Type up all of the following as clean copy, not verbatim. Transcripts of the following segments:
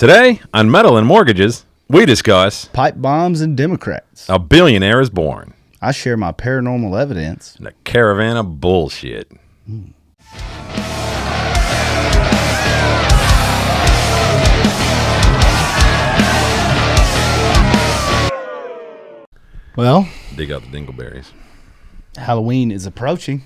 Today, on Metal and Mortgages, we discuss pipe bombs and Democrats. A Billionaire is Born. I share my paranormal evidence. And a caravan of bullshit. Well, dig out the dingleberries. Halloween is approaching.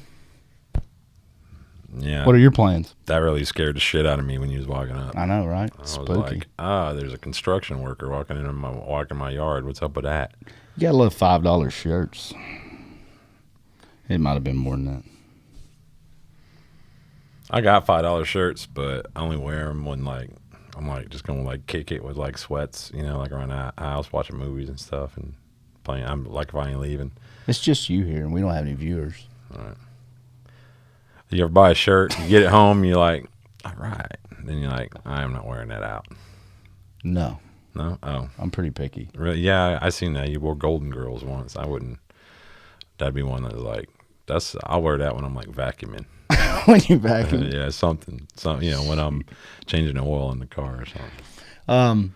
Yeah. What are your plans? That really scared the shit out of me when you was walking up. I know, right? I was Spooky. like, there's a construction worker walking my yard. What's up with that? You gotta love $5 shirts. It might have been more than that. I got $5 shirts, but I only wear them when I'm just gonna kick it with sweats, around the house watching movies and stuff and playing. I'm if I ain't leaving. It's just you here, and we don't have any viewers. All right. You ever buy a shirt, you get it home, you're like, all right. Then you're like, I am not wearing that out. No. No? Oh. I'm pretty picky. Really? Yeah, I seen that. You wore Golden Girls once. I wouldn't. That'd be one that was I'll wear that when I'm vacuuming. When you vacuum? Yeah, something, when I'm changing the oil in the car or something.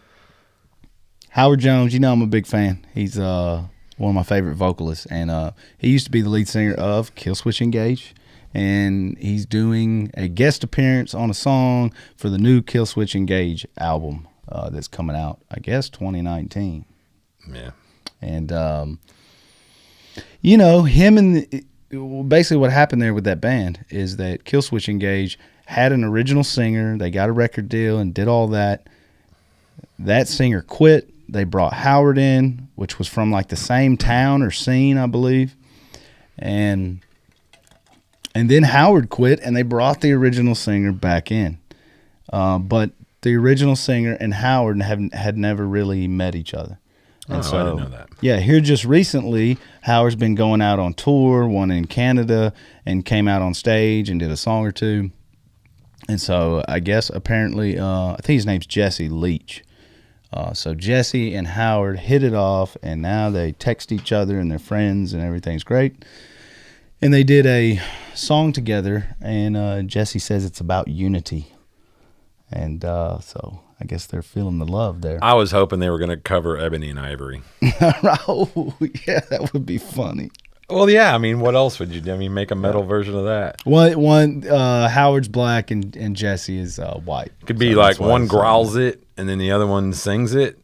Howard Jones, I'm a big fan. He's one of my favorite vocalists, and he used to be the lead singer of Killswitch Engage. And he's doing a guest appearance on a song for the new Killswitch Engage album that's coming out, I guess, 2019. Yeah. And, him and basically what happened there with that band is that Killswitch Engage had an original singer. They got a record deal and did all that. That singer quit. They brought Howard in, which was from the same town or scene, I believe. And then Howard quit, and they brought the original singer back in. But the original singer and Howard had never really met each other. And I didn't know that. Yeah, here just recently, Howard's been going out on tour, one in Canada, and came out on stage and did a song or two. And so I guess apparently, I think his name's Jesse Leach. So Jesse and Howard hit it off, and now they text each other, and they're friends, and everything's great. And they did a song together, and Jesse says it's about unity. And so I guess they're feeling the love there. I was hoping they were going to cover Ebony and Ivory. Oh, yeah, that would be funny. Well, yeah, what else would you do? Make a metal version of that. One Howard's black and Jesse is white. It could be one growls it, and then the other one sings it.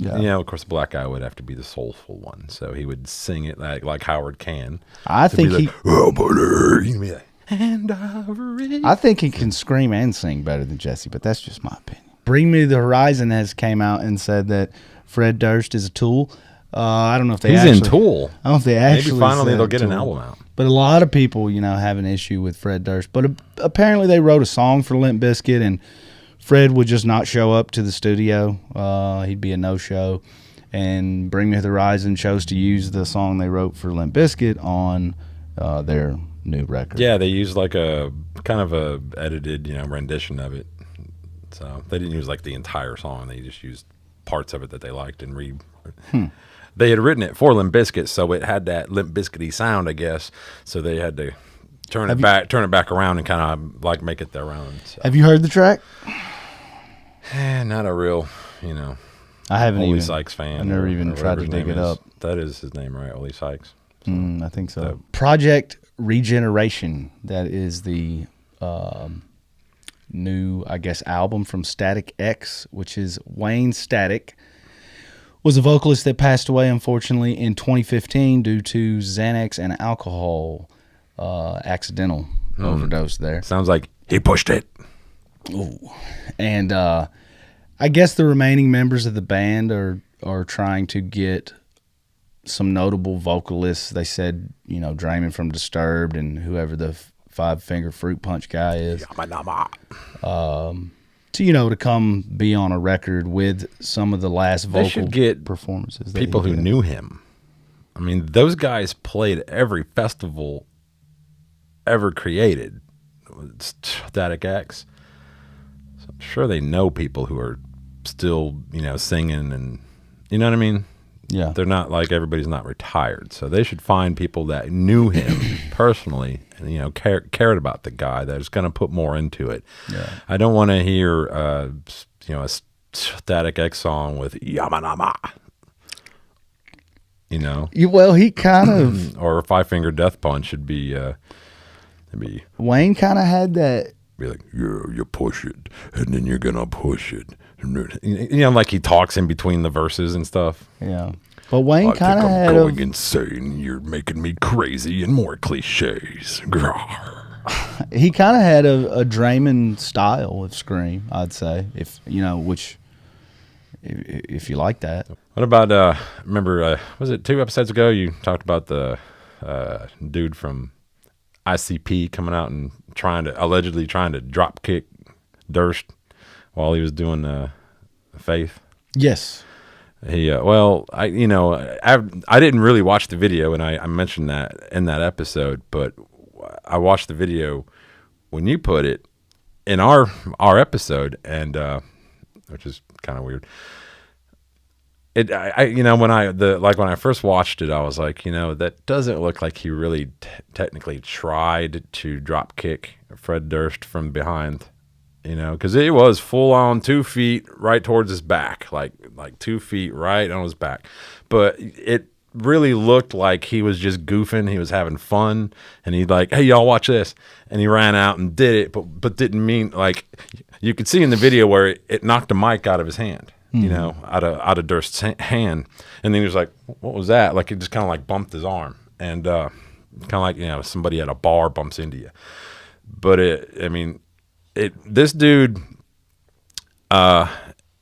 Yeah. Of course, the black guy would have to be the soulful one, so he would sing it like Howard can. I think he. Oh, buddy, he'd be like, and Ivory. I think he can scream and sing better than Jesse, but that's just my opinion. Bring Me the Horizon has came out and said that Fred Durst is a tool. I don't know if they. He's actually, in Tool. I don't know if they actually. Maybe finally they'll get Tool. an album out. But a lot of people, have an issue with Fred Durst. But apparently they wrote a song for Limp Bizkit, and Fred would just not show up to the studio. He'd be a no-show. And Bring Me the Horizon chose to use the song they wrote for Limp Bizkit on their new record. Yeah, they used a kind of a edited, rendition of it. So they didn't use the entire song. They just used parts of it that they liked and They had written it for Limp Bizkit, so it had that Limp Bizkit-y sound, I guess. So they had to turn it back around and kind of make it their own. So. Have you heard the track? Not a real, I haven't Ole even. Sykes fan. I never even tried to dig it up. That is his name, right? Ole Sykes. So, I think so. Project Regeneration. That is the new, I guess, album from Static X, which is Wayne Static. Was a vocalist that passed away, unfortunately, in 2015 due to Xanax and alcohol accidental overdose there. Sounds like he pushed it. Ooh. And I guess the remaining members of the band are trying to get some notable vocalists. They said, Draiman from Disturbed and whoever the Five Finger Fruit Punch guy is. To come be on a record with some of the last vocal performances. People who knew him. Those guys played every festival ever created. Static X. So I'm sure they know people who are still, singing and, you know what I mean? Yeah. They're not everybody's not retired. So they should find people that knew him personally and, cared about the guy that's going to put more into it. Yeah. I don't want to hear, Static X song with Yamanama. You know? Well, he kind of... or Five Finger Death Punch should be... it'd be Wayne kind of had that... Be like, you push it, and then you're gonna push it. You know, like he talks in between the verses and stuff. Yeah. But Wayne kind of had... I'm going insane. You're making me crazy and more cliches. He kind of had a Draymond style of scream, I'd say, if you like that. What about remember was it 2 episodes ago you talked about the dude from ICP coming out and allegedly trying to drop kick Durst while he was doing Faith? Yes. He I didn't really watch the video, and I mentioned that in that episode, but I watched the video when you put it in our episode, and which is kind of weird. When I first watched it, I was like, that doesn't look like he really technically tried to drop kick Fred Durst from behind, because it was full on 2 feet right towards his back, like 2 feet right on his back, but it really looked like he was just goofing. He was having fun, and he'd like, hey, y'all watch this, and he ran out and did it, but didn't mean, like, you could see in the video where it knocked the mic out of his hand, out of Durst's hand, and then he was like, what was that? Like, it just kind of like bumped his arm, and kind of like, somebody at a bar bumps into you. But this dude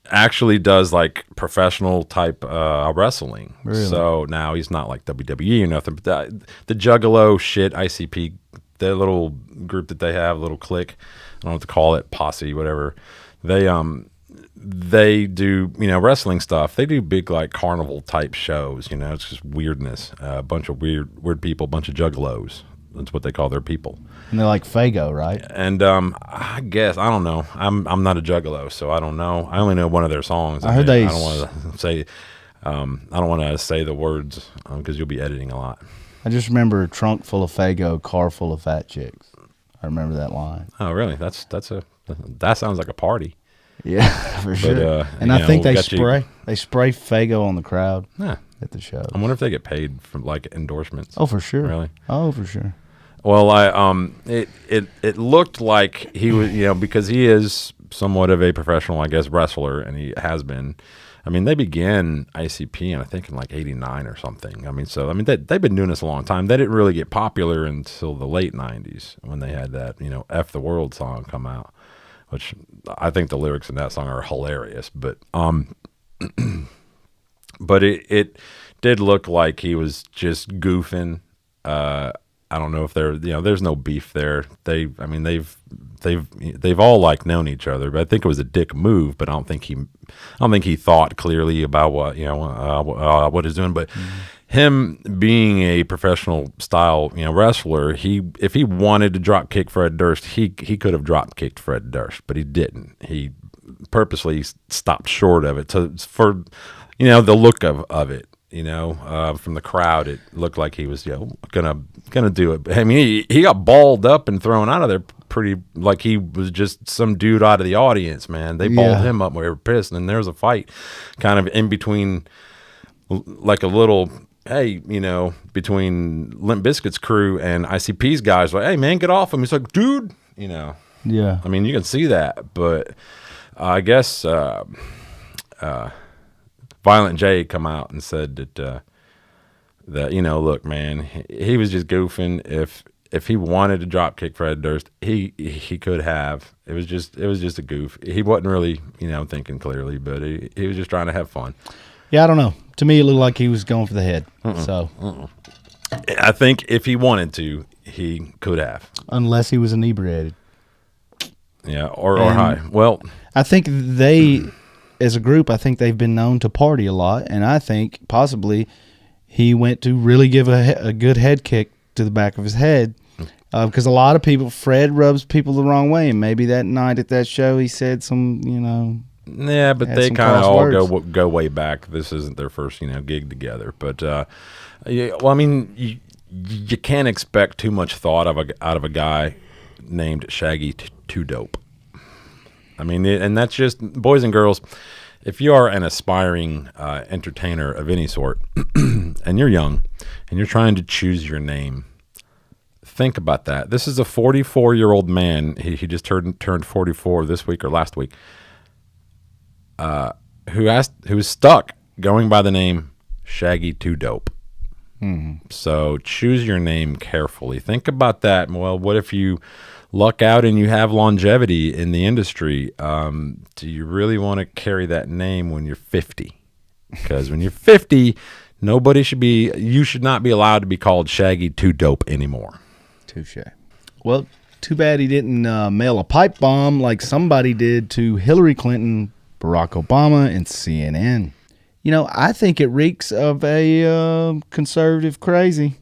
actually does like professional type wrestling. Really? So now he's not like WWE or nothing, but the Juggalo shit, ICP, their little group that they have, little clique, I don't know what to call it, posse, whatever. They do, wrestling stuff. They do big like carnival type shows, it's just weirdness. A bunch of weird people, a bunch of juggalos. That's what they call their people. And they're like Fago, right? And I guess, I don't know. I'm not a juggalo, so I don't know. I only know one of their songs. I don't want to say the words because you'll be editing a lot. I just remember a trunk full of Fago, car full of fat chicks. I remember that line. Oh, really? That sounds like a party. Yeah, for sure. And I think they spray Fago on the crowd at the show. I wonder if they get paid from like endorsements. Oh, for sure. Really? Oh, for sure. Well, it looked like he was, because he is somewhat of a professional, I guess, wrestler, and he has been. I mean, they began ICP, I think, in like '89 or something. They've been doing this a long time. They didn't really get popular until the late '90s when they had that, "F the World" song come out, which I think the lyrics in that song are hilarious. But but it did look like he was just goofing. I don't know if there's no beef there. They've all like known each other, but I think it was a dick move. But I don't think he thought clearly about what he's doing. But him being a professional style wrestler, if he wanted to drop kick Fred Durst, he could have drop kicked Fred Durst, but he didn't. He purposely stopped short of it for the look of it. From the crowd, it looked like he was, gonna do it. I mean, he got balled up and thrown out of there pretty, like he was just some dude out of the audience, man. They balled him up. We were pissed, and there was a fight kind of in between, like a little, between Limp Bizkit's crew and ICP's guys. Like, hey, man, get off him. He's like, dude, Yeah. I mean, you can see that, but I guess Violent J come out and said that look, man, he was just goofing. If he wanted to drop kick Fred Durst, he could have. It was just a goof. He wasn't really thinking clearly, but he was just trying to have fun. Yeah, I don't know. To me, it looked like he was going for the head. So I think if he wanted to, he could have, unless he was inebriated. Yeah, or high. Well, I think they. As a group, I think they've been known to party a lot, and I think possibly he went to really give a good head kick to the back of his head, because a lot of people, Fred rubs people the wrong way, and maybe that night at that show he said some, Yeah, but they kind of all go way back. This isn't their first, gig together. But I mean, you can't expect too much thought out of a guy named Shaggy Too Dope. I mean, and that's just boys and girls. if you are an aspiring entertainer of any sort, and you're young, and you're trying to choose your name, think about that. This is a 44-year-old man. He just turned 44 this week or last week. Who's stuck going by the name Shaggy Too Dope. So choose your name carefully. Think about that. Well, what if you luck out and you have longevity in the industry? Do you really want to carry that name when you're 50? Because when you're 50, you should not be allowed to be called Shaggy Too Dope anymore. Touche. Well, too bad he didn't mail a pipe bomb like somebody did to Hillary Clinton, Barack Obama, and CNN. You know, I think it reeks of a conservative crazy.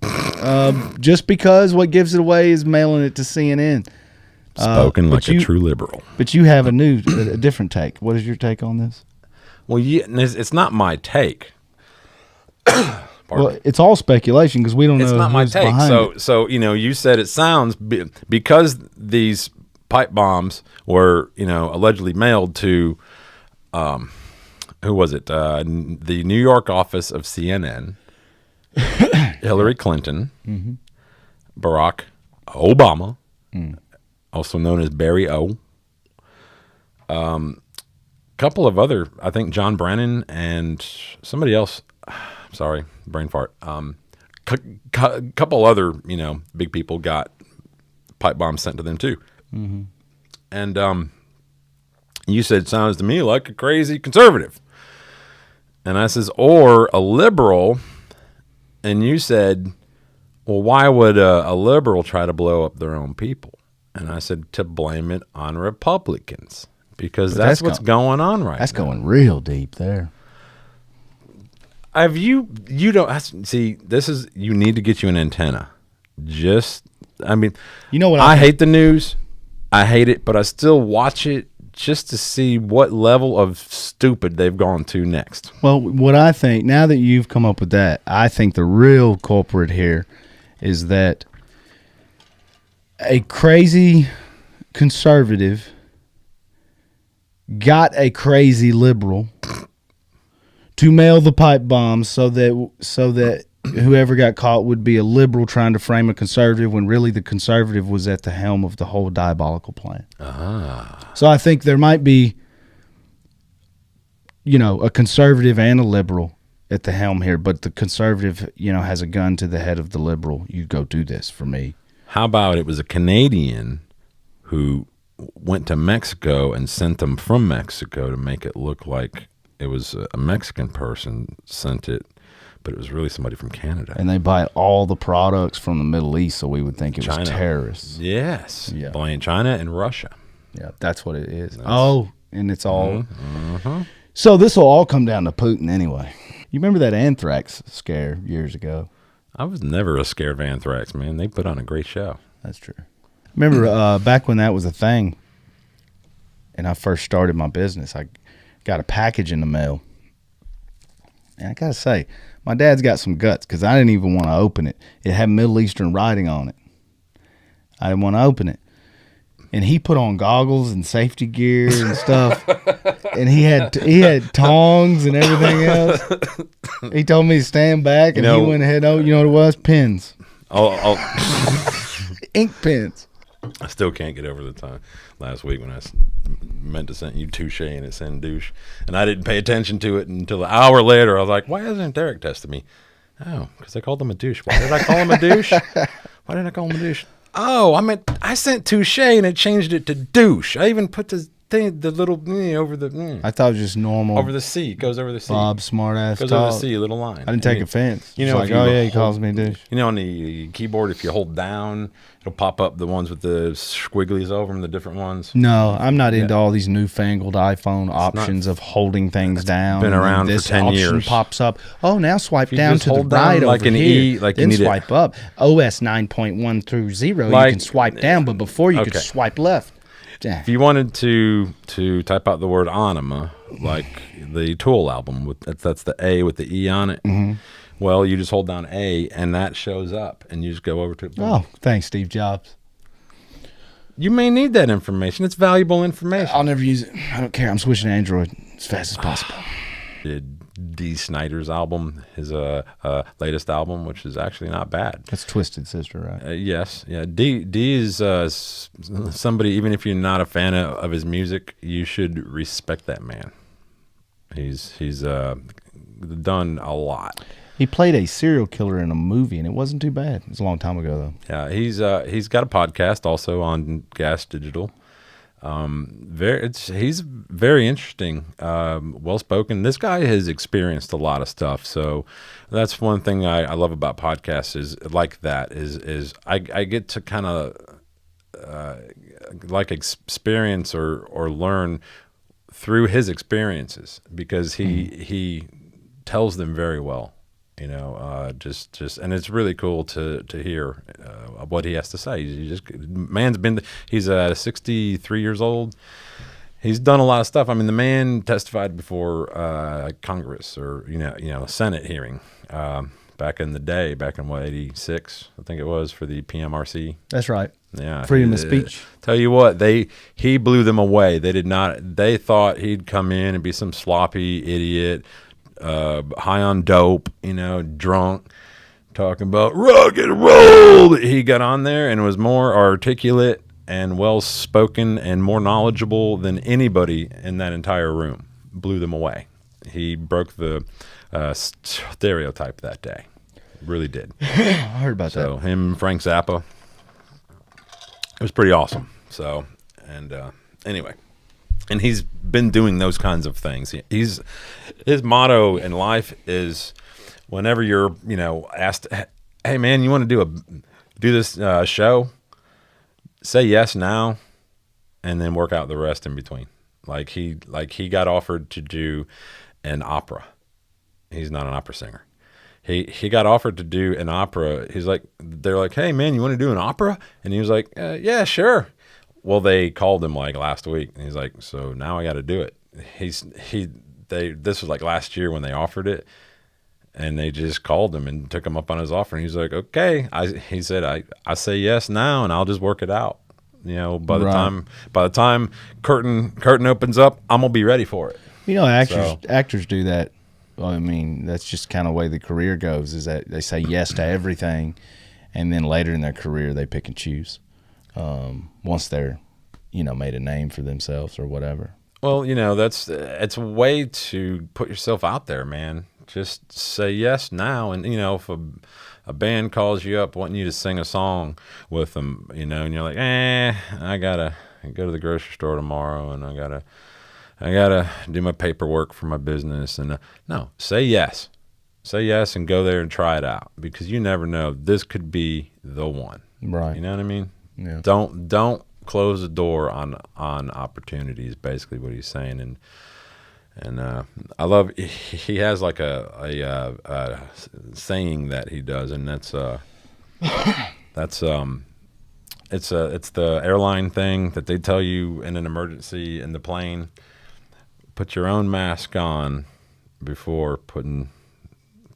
Just because what gives it away is mailing it to CNN. Spoken like a true liberal. But you have a different take. What is your take on this? Well, it's not my take. Well, it's all speculation because we don't know. It's not my take. So you said it sounds because these pipe bombs were allegedly mailed to who was it? The New York office of CNN, Hillary Clinton, Barack Obama, also known as Barry O. Couple of other, I think John Brennan and somebody else. Sorry, brain fart. Couple other, big people got pipe bombs sent to them too. And you said, sounds to me like a crazy conservative. And I says, or a liberal. And you said, well, why would a liberal try to blow up their own people? And I said, to blame it on Republicans. Because that's what's going on right now. That's going real deep there. You don't see, you need to get you an antenna. You know what? I hate the news. I hate it, but I still watch it just to see what level of stupid they've gone to next. Well, what I think, now that you've come up with that, I think the real culprit here is that a crazy conservative got a crazy liberal to mail the pipe bombs so that whoever got caught would be a liberal trying to frame a conservative when really the conservative was at the helm of the whole diabolical plan. So I think there might be, a conservative and a liberal at the helm here, but the conservative, has a gun to the head of the liberal. You go do this for me. How about it was a Canadian who went to Mexico and sent them from Mexico to make it look like it was a Mexican person sent it, but it was really somebody from Canada. And they buy all the products from the Middle East, so we would think it was terrorists. Yes. Yeah. Buying China and Russia. Yeah, that's what it is. And it's all... So this will all come down to Putin anyway. You remember that anthrax scare years ago? I was never scared of anthrax, man. They put on a great show. That's true. Remember back when that was a thing, and I first started my business, I got a package in the mail. And I got to say, my dad's got some guts because I didn't even want to open it. It had Middle Eastern writing on it. I didn't want to open it. And he put on goggles and safety gear and stuff. And he had tongs and everything else. He told me to stand back, and he went ahead. Oh, you know what it was? Pens. Ink pens. I still can't get over the time last week when I meant to send you touche and it sent douche. And I didn't pay attention to it until an hour later. I was like, why hasn't Derek tested me? Oh, because I called him a douche. Why did I call him a douche? Why did I call him a douche? Oh, I sent touche and it changed it to douche. I even put the little over the. I thought it was just normal. Over the C. It goes over the C. Bob smartass. Goes over the C, little line. I didn't take offense. You know, like, he calls me a douche. On the keyboard, if you hold down, it'll pop up the ones with the squigglies over them, the different ones. No, I'm not into all these newfangled iPhone options of holding things down. Been around for 10 years. This option pops up. Oh, now swipe down to the right like over an here. E, like then you need swipe up. OS 9.1 through 0, you can swipe down, but before you could swipe left. If you wanted to type out the word anima, like the Tool album, that's the A with the E on it, well, you just hold down A, and that shows up, and you just go over to it. Oh, thanks, Steve Jobs. You may need that information. It's valuable information. I'll never use it. I don't care. I'm switching to Android as fast as possible. Did Dee Snider's album, his latest album, which is actually not bad. That's Twisted Sister, right? Yes, yeah. Dee is somebody. Even if you're not a fan of his music, you should respect that man. He's done a lot. He played a serial killer in a movie, and it wasn't too bad. It was a long time ago, though. Yeah, he's got a podcast also on Gas Digital. He's very interesting, well spoken. This guy has experienced a lot of stuff, so that's one thing I love about podcasts is like that is I get to kind of like experience or learn through his experiences because he tells them very well. You know, just, and it's really cool to hear what he has to say. He's 63 years old. He's done a lot of stuff. I mean, the man testified before Congress or a Senate hearing back in the day, back in 86, I think it was, for the PMRC. That's right. Yeah, freedom of speech. Tell you what, he blew them away. They did not. They thought he'd come in and be some sloppy idiot. High on dope, drunk, talking about rock and roll. He got on there and was more articulate and well spoken and more knowledgeable than anybody in that entire room. Blew them away. He broke the stereotype that day. Really did. I heard about that. So him, Frank Zappa. It was pretty awesome. So, and anyway. And he's been doing those kinds of things. His motto in life is, whenever you're asked, "Hey man, you want to do this show?" Say yes now, and then work out the rest in between. Like he got offered to do an opera. He's not an opera singer. He got offered to do an opera. They're like, "Hey man, you want to do an opera?" And he was like, "Yeah, sure." Well, they called him like last week, and he's like, "So now I got to do it." This was like last year when they offered it, and they just called him and took him up on his offer. And he's like, "Okay." He said, "I say yes now, and I'll just work it out. By the time curtain opens up, I'm gonna be ready for it." Actors do that. Well, I mean, that's just kind of the way the career goes. Is that they say yes to everything, and then later in their career they pick and choose. Once they're, made a name for themselves or whatever. Well, it's a way to put yourself out there, man. Just say yes now. And, if a band calls you up wanting you to sing a song with them, and you're like, I gotta go to the grocery store tomorrow and I gotta do my paperwork for my business. And no, say yes. Say yes and go there and try it out because you never know. This could be the one. Right. You know what I mean? Yeah. Don't close the door on opportunities. Basically, what he's saying, and I love he has like a saying that he does, and it's the airline thing that they tell you in an emergency in the plane. Put your own mask on before putting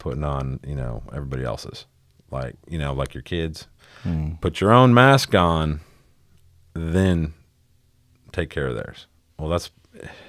on everybody else's, like your kids. Put your own mask on, then take care of theirs. Well, that's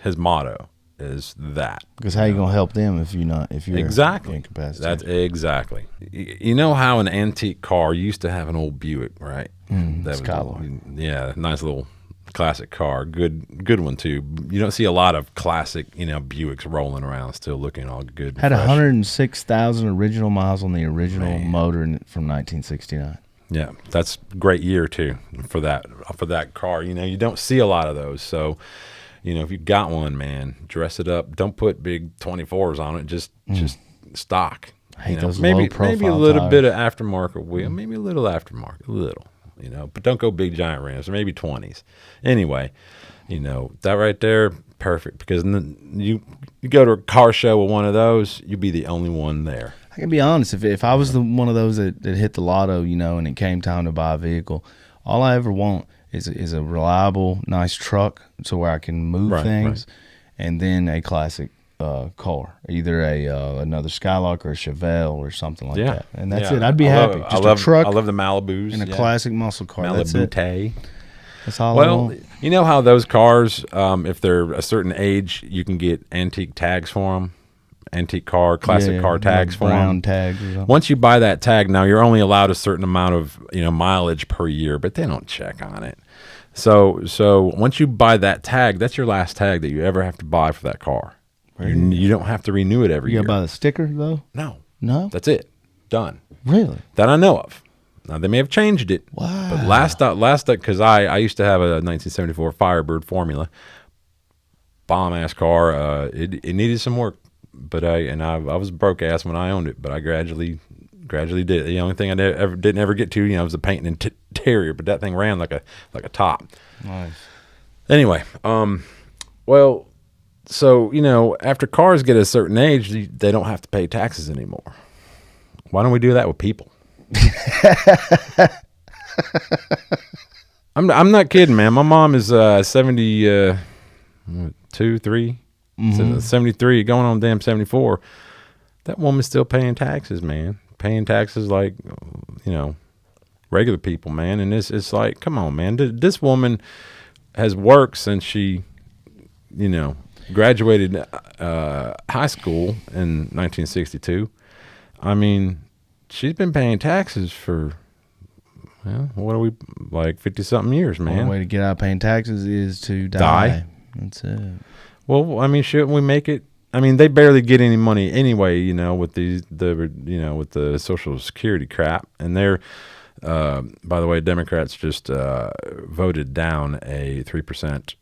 his motto, is that. Because how you gonna help them if you're exactly incapacitated? That's exactly. You know how an antique car used to have an old Buick, right? Yeah, nice little classic car, good one too. You don't see a lot of classic, Buicks rolling around still looking all good. Had 106,000 original miles on the original motor from 1969. Yeah, that's a great year too for that car. You don't see a lot of those. So, if you got one, man, dress it up. Don't put big 24s on it. Just stock. I hate those maybe a little tires. Bit of aftermarket wheel, maybe a little aftermarket, but don't go big giant rims, or maybe 20s. Anyway, that right there, perfect, because you go to a car show with one of those, you'll be the only one there. I can be honest. If I was one of those that hit the lotto, and it came time to buy a vehicle, all I ever want is a reliable, nice truck to where I can move things, and then a classic car, either another Skylark or a Chevelle or something like that. And that's it. I'd be happy. A truck. I love the Malibus and a classic muscle car. Malibu. That's all I Well, want. you know how those cars, if they're a certain age, you can get antique tags for them, antique car, classic car tags like for them. brown tags or something. Once you buy that tag, now you're only allowed a certain amount of mileage per year, but they don't check on it. So once you buy that tag, that's your last tag that you ever have to buy for that car. You don't have to renew it every You year. got to buy the sticker though? No, That's it. Done. really. That I know of. Now they may have changed it. Wow. But last because I used to have a 1974 Firebird Formula, bomb ass car. It needed some work, but I was broke ass when I owned it. But I gradually did. The only thing I didn't ever get to was the paint and interior. But that thing ran like a top. Nice. Anyway, well, so after cars get a certain age, they don't have to pay taxes anymore. Why don't we do that with people? I'm not kidding, man. My mom is 72, 3, 73, going on damn 74. That woman's still paying taxes, man. Paying taxes like regular people, man. And it's like, come on, man. This woman has worked since she, graduated high school in 1962. I mean, she's been paying taxes for, what are we, like 50-something years, man. One way to get out of paying taxes is to die. That's it. Well, I mean, shouldn't we make it? I mean, they barely get any money anyway, with with the Social Security crap. And they're, by the way, Democrats just voted down a 3%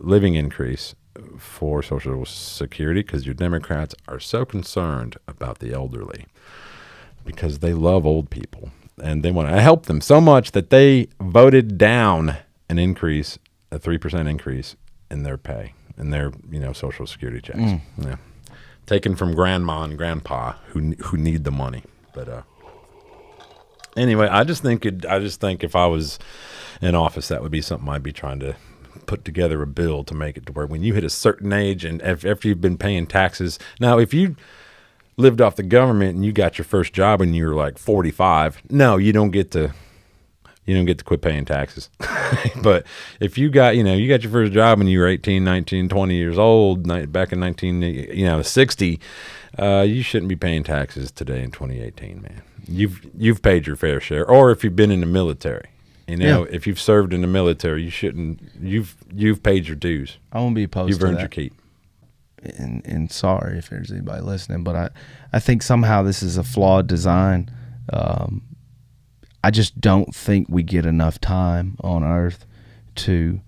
living increase for Social Security because your Democrats are so concerned about the elderly because they love old people and they want to help them so much that they voted down an increase, a 3% increase in their pay, in their Social Security checks. Yeah, taken from grandma and grandpa who need the money. But anyway, I just think if I was in office, that would be something I'd be trying to put together a bill to make it to where when you hit a certain age and after you've been paying taxes. Now, if you lived off the government and you got your first job when you were like 45, no, you don't get to quit paying taxes. But if you got your first job when you were 18, 19, 20 years old back in 1960, you shouldn't be paying taxes today in 2018, man. You've paid your fair share. Or if you've been in the military. If you've served in the military, you shouldn't. You've paid your dues. I won't be opposed You've to earned that. your keep. And sorry if there's anybody listening, but I think somehow this is a flawed design. I just don't think we get enough time on Earth to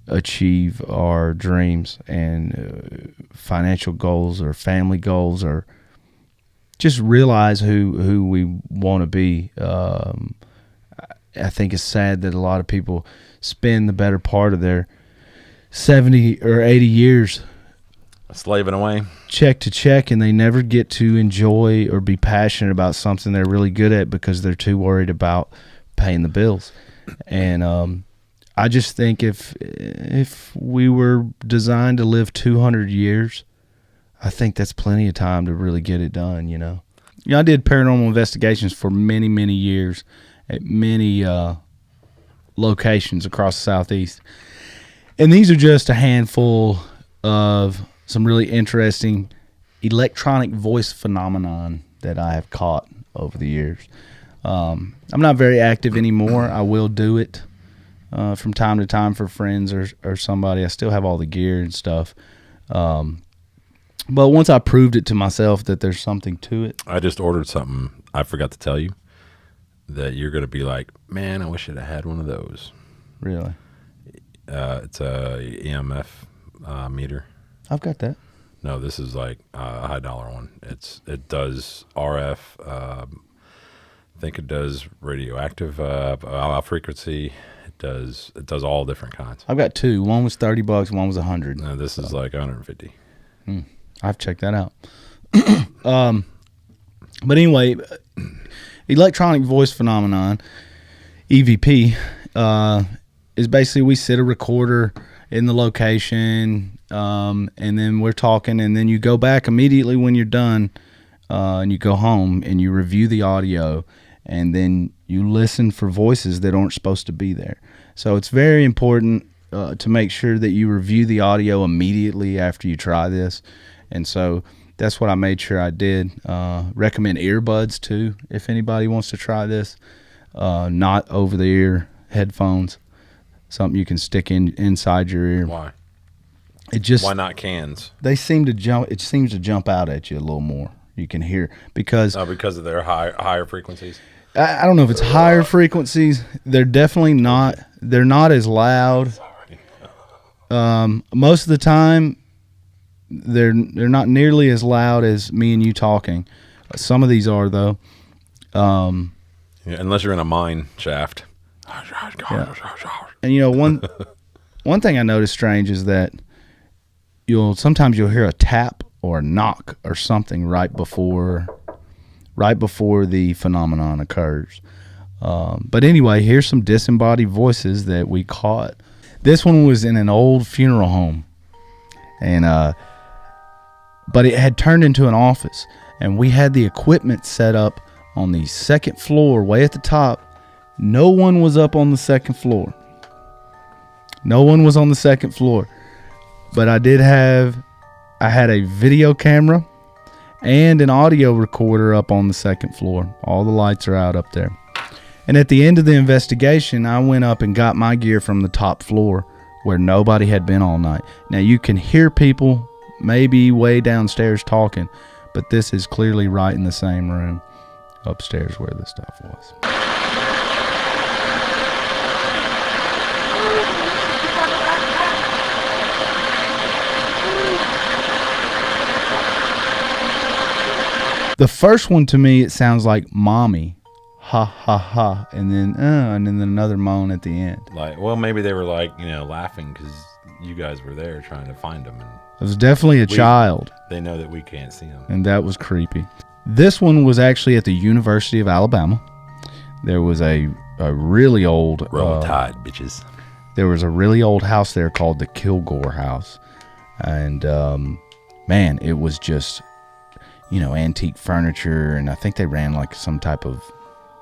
achieve our dreams and financial goals or family goals or just realize who we want to be. I think it's sad that a lot of people spend the better part of their 70 or 80 years Slaving away. check to check, and they never get to enjoy or be passionate about something they're really good at because they're too worried about paying the bills. And I just think if we were designed to live 200 years, I think that's plenty of time to really get it done, I did paranormal investigations for many, many years at many locations across the Southeast. And these are just a handful of some really interesting electronic voice phenomenon that I have caught over the years. I'm not very active anymore. I will do it from time to time for friends or somebody. I still have all the gear and stuff. But once I proved it to myself that there's something to it. I just ordered something. I forgot to tell you that you're going to be like, man, I wish I'd have had one of those. Really? It's a EMF meter. I've got that. No, this is like a high dollar one. It does RF. I think it does radioactive frequency. It does all different kinds. I've got two. One was $30. One was $100. No, this is like 150. I've checked that out. But anyway, electronic voice phenomenon, EVP, is basically we sit a recorder in the location, and then we're talking, and then you go back immediately when you're done, and you go home and you review the audio, and then you listen for voices that aren't supposed to be there. So it's very important to make sure that you review the audio immediately after you try this. And so that's what I made sure I did. Recommend earbuds too if anybody wants to try this. Not over-the-ear headphones. Something you can stick inside your ear. Why? Why not cans? They seem to jump. It seems to jump out at you a little more. You can hear because of their higher frequencies. I don't know if it's higher frequencies. They're definitely not. They're not as loud. Most of the time, they're not nearly as loud as me and you talking. Some of these are though. Unless you're in a mine shaft. Yeah. And one thing I noticed strange is that sometimes you'll hear a tap or a knock or something right before the phenomenon occurs. But anyway, here's some disembodied voices that we caught. This one was in an old funeral home, and but it had turned into an office, and we had the equipment set up on the second floor, way at the top. No one was up on the second floor. No one was on the second floor. But I had a video camera and an audio recorder up on the second floor. All the lights are out up there. And at the end of the investigation, I went up and got my gear from the top floor where nobody had been all night. Now you can hear people maybe way downstairs talking, but this is clearly right in the same room upstairs where the stuff was. The first one to me, it sounds like mommy, ha ha ha, and then another moan at the end. Like, well, maybe they were laughing because you guys were there trying to find them. And it was definitely a child. They know that we can't see them, and that was creepy. This one was actually at the University of Alabama. There was a really old Roll Tide, bitches. There was a really old house there called the Kilgore House, and man, it was just antique furniture, and I think they ran like some type of,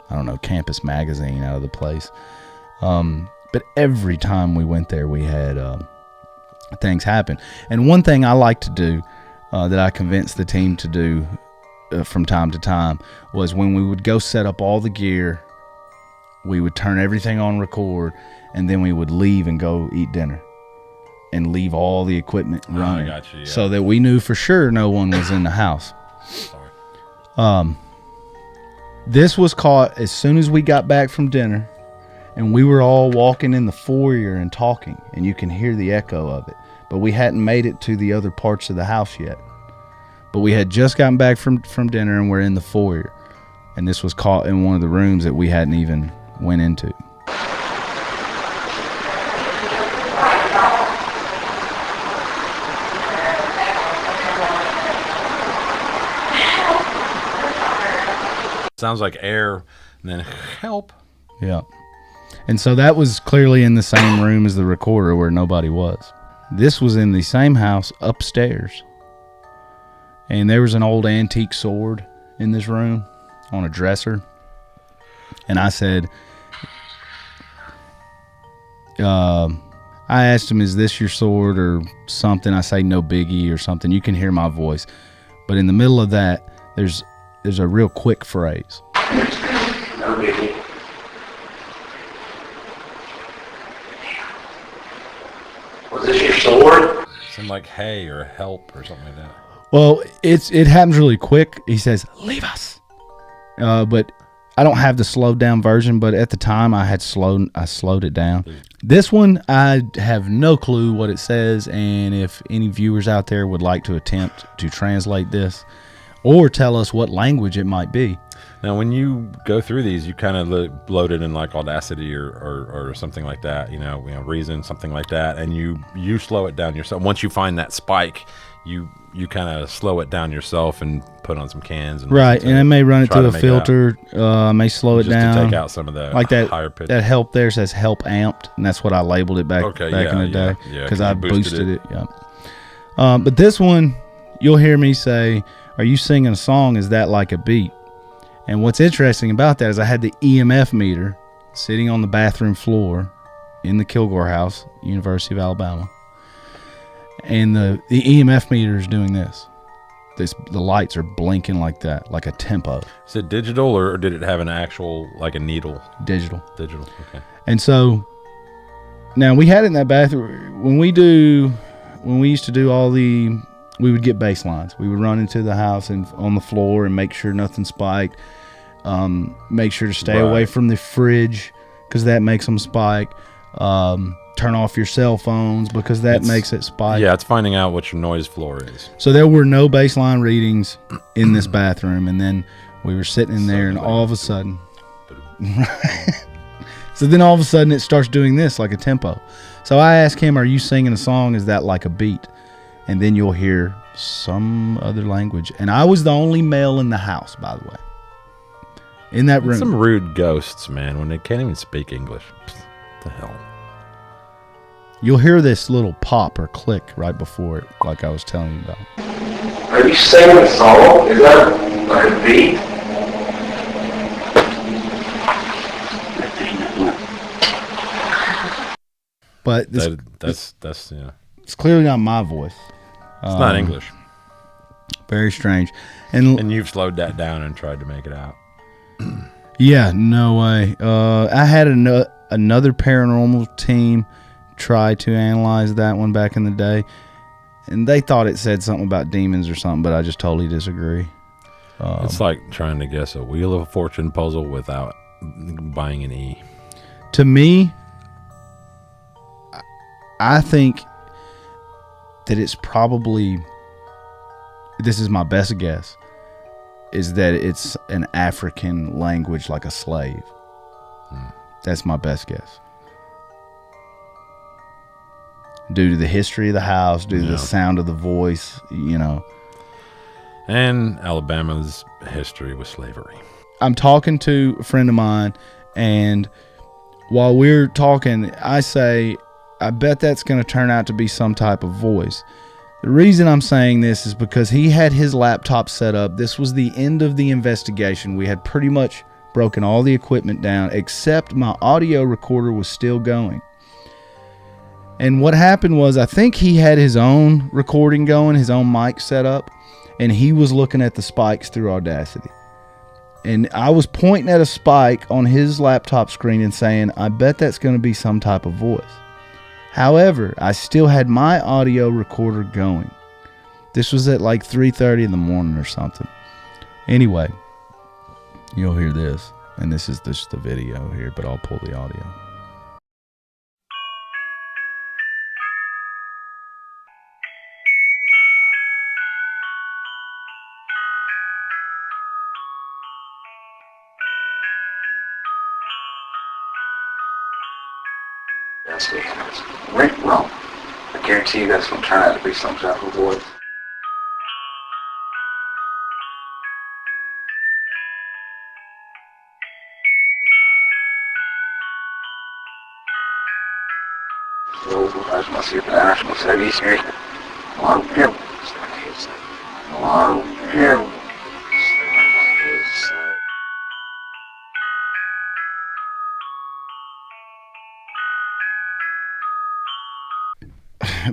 I don't know, campus magazine out of the place. But every time we went there, we had things happen. And one thing I like to do that I convinced the team to do from time to time was when we would go set up all the gear, we would turn everything on record, and then we would leave and go eat dinner and leave all the equipment running. I got you, yeah. So that we knew for sure no one was in the house. Sorry. This was caught as soon as we got back from dinner, and we were all walking in the foyer and talking, and you can hear the echo of it. But we hadn't made it to the other parts of the house yet. But we had just gotten back from dinner, and we're in the foyer, and this was caught in one of the rooms that we hadn't even went into. Sounds like air, and then help. Yeah. And so that was clearly in the same room as the recorder where nobody was. This was in the same house upstairs. And there was an old antique sword in this room on a dresser. And I said, I asked him, is this your sword or something? I say, no biggie or something. You can hear my voice. But in the middle of that, there's a real quick phrase. No biggie. Was this your sword? Something like hey or help or something like that. Well, it happens really quick. He says, leave us. But I don't have the slowed down version, but at the time I slowed it down. This one, I have no clue what it says, and if any viewers out there would like to attempt to translate this or tell us what language it might be. Now, when you go through these, you kind of load it in like Audacity or something like that, Reason, something like that, and you slow it down yourself. Once you find that spike, you kind of slow it down yourself and put on some cans. And right, and I may run it through a filter. I may slow it down. Just to take out some of the like that, higher pitch. That help there says help amped, and that's what I labeled it back in the day because I boosted it. Yeah. But this one, you'll hear me say, are you singing a song? Is that like a beat? And what's interesting about that is I had the EMF meter sitting on the bathroom floor in the Kilgore house, University of Alabama. And the EMF meter is doing this. The lights are blinking like that, like a tempo. Is it digital or did it have an actual, like a needle? Digital. Digital, okay. And so now we had it in that bathroom. When we used to do we would get bass lines. We would run into the house and on the floor and make sure nothing spiked. Make sure to stay away from the fridge because that makes them spike. Turn off your cell phones because that makes it spike. Yeah, it's finding out what your noise floor is. So there were no baseline readings in this bathroom, and then we were sitting in there, and all of a sudden, so then all of a sudden it starts doing this like a tempo. So I asked him, "Are you singing a song? Is that like a beat?" And then you'll hear some other language, and I was the only male in the house, by the way, in that room. Some rude ghosts, man, when they can't even speak English. What the hell? You'll hear this little pop or click right before it, like I was telling you about. Are you singing a song? Is that like a beat? But this, that's yeah. it's clearly not my voice. It's not English. Very strange. And you've slowed that down and tried to make it out. Yeah, no way. I had another paranormal team try to analyze that one back in the day, and they thought it said something about demons or something, but I just totally disagree. It's like trying to guess a Wheel of Fortune puzzle without buying an E. To me, I think that it's probably, this is my best guess, is that it's an African language like a slave. That's my best guess. Due to the history of the house, due to the sound of the voice, you know. And Alabama's history with slavery. I'm talking to a friend of mine, and while we're talking, I say, I bet that's going to turn out to be some type of voice. The reason I'm saying this is because he had his laptop set up. This was the end of the investigation. We had pretty much broken all the equipment down, except my audio recorder was still going. And what happened was, I think he had his own recording going, his own mic set up, and he was looking at the spikes through Audacity. And I was pointing at a spike on his laptop screen and saying, I bet that's going to be some type of voice. However, I still had my audio recorder going. This was at like 3:30 in the morning or something. Anyway, you'll hear this. And this is just the video here, but I'll pull the audio. That's the Rick Rum. I guarantee you that's going to turn out to be some type of voice. So, as my supernatural Shaggy here, long hill. Long hill.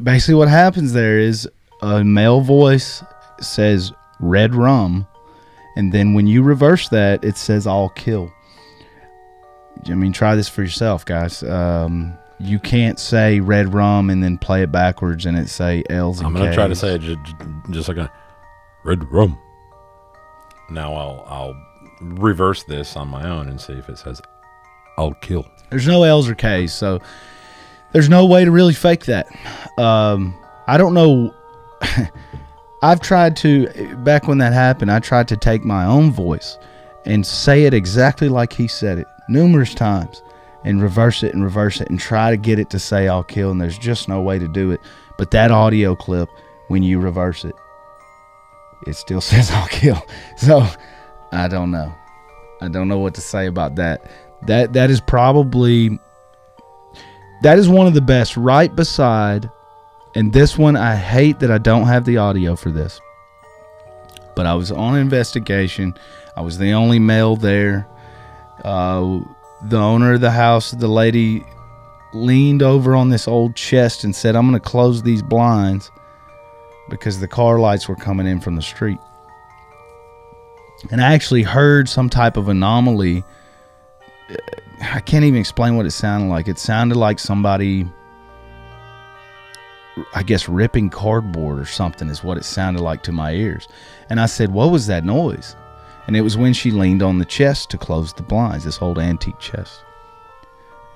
Basically what happens there is a male voice says red rum, and then when you reverse that, it says I'll kill. I mean, try this for yourself, guys. You can't say red rum and then play it backwards and it say L's and I'm going to K's. try to say it just like a red rum. Now I'll reverse this on my own and see if it says I'll kill. There's no L's or K's, so there's no way to really fake that. I don't know. I've tried to, back when that happened, I tried to take my own voice and say it exactly like he said it numerous times and reverse it and try to get it to say I'll kill, and there's just no way to do it. But that audio clip, when you reverse it, it still says I'll kill. So I don't know. I don't know what to say about that. That is probably, that is one of the best, right beside, and this one I hate that I don't have the audio for this, But I was on investigation. I was the only male there. The owner of the house, the lady, leaned over on this old chest and said, I'm going to close these blinds because the car lights were coming in from the street. And I actually heard some type of anomaly. I can't even explain what it sounded like. It sounded like somebody, I guess, ripping cardboard or something is what it sounded like to my ears. And I said, what was that noise? And it was when she leaned on the chest to close the blinds, this old antique chest.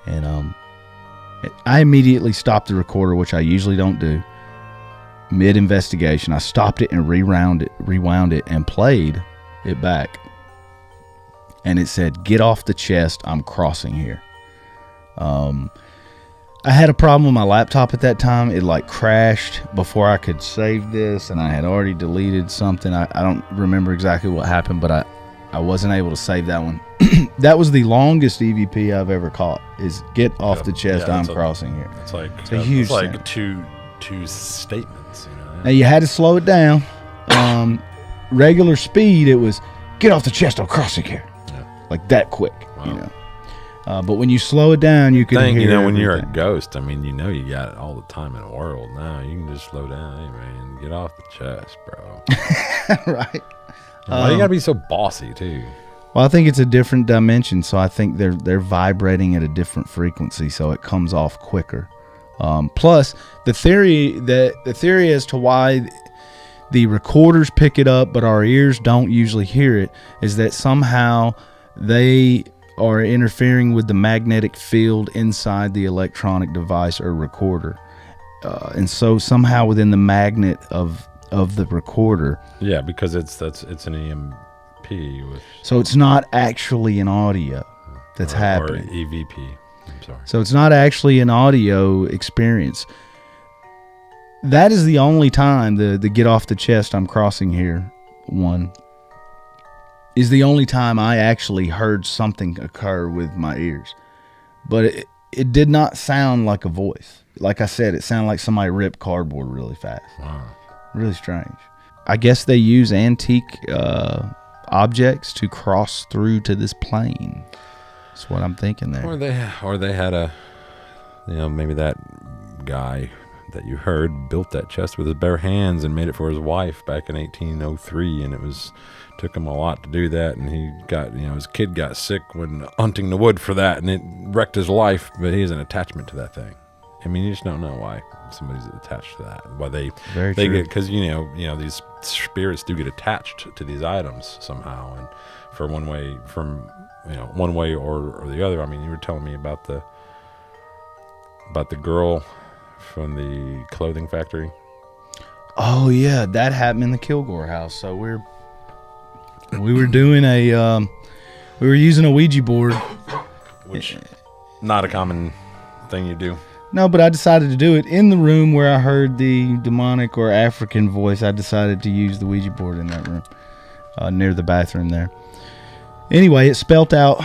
And I immediately stopped the recorder, which I usually don't do. Mid-investigation, I stopped it and rewound it and played it back. And it said, get off the chest, I'm crossing here. I had a problem with my laptop at that time. It like crashed before I could save this, and I had already deleted something. I don't remember exactly what happened, but I wasn't able to save that one. That was the longest EVP I've ever caught, is get off the chest, I'm crossing here. It's like, it's a huge like two statements. You know? Now you had to slow it down. Regular speed, it was, get off the chest, I'm crossing here. Yeah. Like that quick, wow. You know. But when you slow it down, you can hear you know, when everything. you're a ghost, I mean, you know you got all the time in the world. Now you can just slow down. Hey, man, get off the chest, bro. Right. Why you got to be so bossy, too? Well, I think it's a different dimension, so I think they're vibrating at a different frequency, so it comes off quicker. Plus, the theory as to why the recorders pick it up, but our ears don't usually hear it, is that somehow they are interfering with the magnetic field inside the electronic device or recorder, and so somehow within the magnet of the recorder. Yeah, because it's an EMP. So it's not actually an audio that's happening. Or EVP. I'm sorry. So it's not actually an audio experience. That is the only time the get off the chest, I'm crossing here one is the only time I actually heard something occur with my ears. But it did not sound like a voice. Like I said, it sounded like somebody ripped cardboard really fast. Wow. Really strange. I guess they use antique objects to cross through to this plane. That's what I'm thinking there. Or they had a, you know, maybe that guy that you heard built that chest with his bare hands and made it for his wife back in 1803, and took him a lot to do that, and he got, you know, his kid got sick when hunting the wood for that, and it wrecked his life, but he has an attachment to that thing. I mean, you just don't know why somebody's attached to that. Why they get, because you know these spirits do get attached to these items somehow, and for one way or the other. I mean, you were telling me about the girl from the clothing factory. Oh yeah, that happened in the Kilgore house. So we were doing we were using a Ouija board, which not a common thing you do. No, but I decided to do it in the room where I heard the demonic or African voice. I decided to use the Ouija board in that room, near the bathroom there. Anyway, it spelt out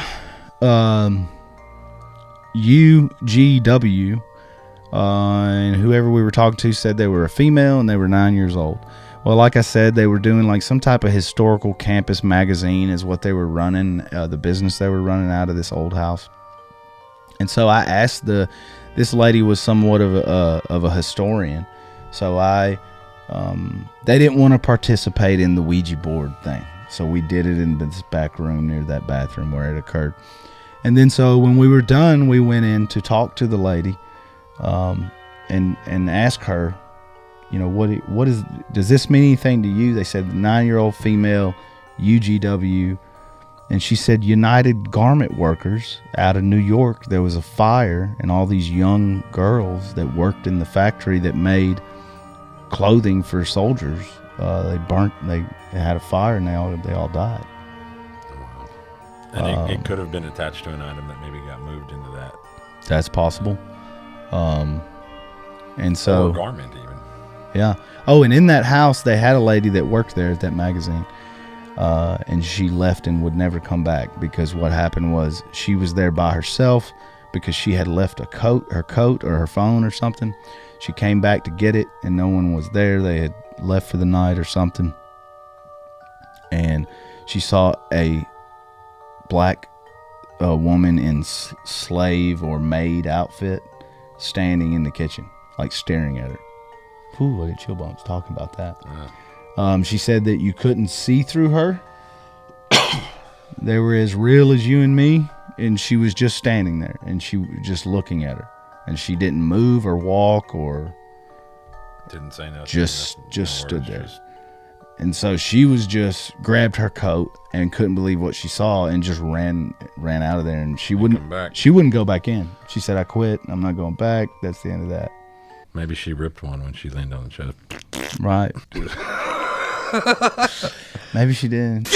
UGW, and whoever we were talking to said they were a female and they were 9 years old. Well, like I said, they were doing like some type of historical campus magazine is what they were running, the business they were running out of this old house. And so I asked this lady was somewhat of a historian, so they didn't want to participate in the Ouija board thing, so we did it in this back room near that bathroom where it occurred. And then so when we were done, we went in to talk to the lady, and ask her, you know, does this mean anything to you? They said 9-year-old female, UGW. And she said, United Garment Workers out of New York, there was a fire, and all these young girls that worked in the factory that made clothing for soldiers, they had a fire, and they all died. Wow. And it could have been attached to an item that maybe got moved into that. That's possible. And so, or a garment even. Yeah. Oh, and in that house, they had a lady that worked there at that magazine. And she left and would never come back, because what happened was she was there by herself because she had left her coat or her phone or something. She came back to get it and no one was there. They had left for the night or something. and she saw a black woman in slave or maid outfit standing in the kitchen, like staring at her. Ooh, I get chill bumps talking about that. She said that you couldn't see through her. They were as real as you and me, and she was just standing there, and she was just looking at her, and she didn't move or walk or didn't say nothing. Just stood there. And so she was just grabbed her coat and couldn't believe what she saw and just ran out of there, and she wouldn't go back in. She said, "I quit. I'm not going back." That's the end of that. Maybe she ripped one when she leaned on the chest. Right. Maybe she did.